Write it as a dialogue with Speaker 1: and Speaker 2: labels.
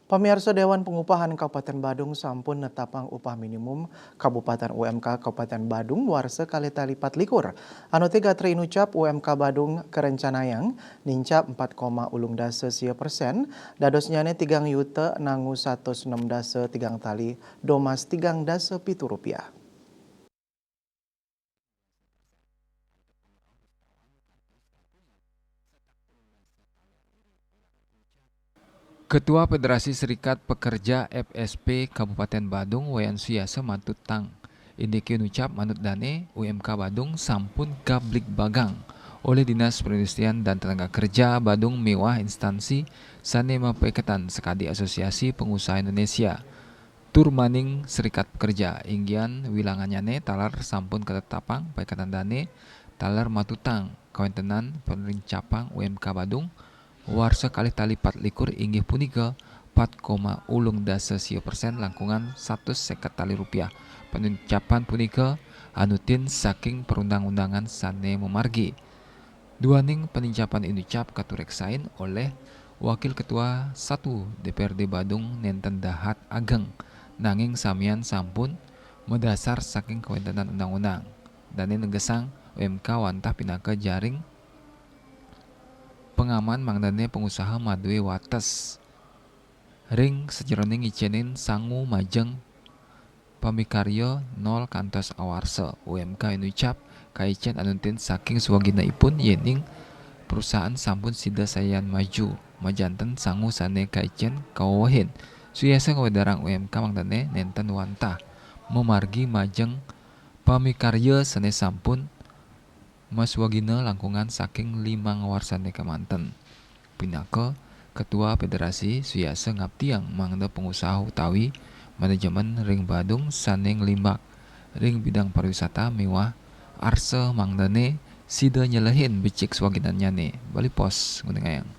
Speaker 1: Pamirsa Dewan Pengupahan Kabupaten Badung sampun netapang upah minimum Kabupaten UMK Kabupaten Badung warse kalita lipat likur. Anu tiga trinucap UMK Badung kerencanayang nincap 4,10% dadosnya ne 3 yuta nangu 106 tigang tali domas 3,7 rupiah.
Speaker 2: Ketua Federasi Serikat Pekerja FSP Kabupaten Badung Wayan Suyasa Matutang. Indiki nucap manut dane UMK Badung sampun gablik bagang oleh Dinas Perindustrian dan Tenaga Kerja Badung mewah instansi sane mapaikatan sekadi Asosiasi Pengusaha Indonesia. Tur maning Serikat Pekerja inggian wilangannya talar sampun ketetapang paikatan dane talar matutang kawentenan penerincapang UMK Badung warsa kalih talipat likur inggih punika 4,10% langkungan 150 tali rupiah. Penuncapan punika anutin saking perundang-undangan sane memargi. Duaning penincapan inucap katureksain oleh Wakil Ketua 1 DPRD Badung Nenten Dahat Ageng nanging samian sampun medasar saking kewentenan undang-undang. Dane negesang UMK wantah pinaka jaring pengaman mangdane pengusaha madue wates ring sejeroning ngicenin sangu majeng pamikarya 0 kantos awarse. UMK inucap kaicen anuntin saking suwaginaipun yening perusahaan sampun sida sayan maju majanten sangu sane kaicen kawawahin suyasa ngawedarang UMK mangdane nenten wantah memargi majeng pamikarya sane sampun Mas Wagina langkungan saking 5 ngawarsane kemanten. Pinaka Ketua Federasi Suyasa ngaptiang mangda pengusaha utawi manajemen ring Badung saneng limbak ring bidang pariwisata mewah arse mangdane sida nyelehin becik swaginannya ne Bali Pos nguningayang.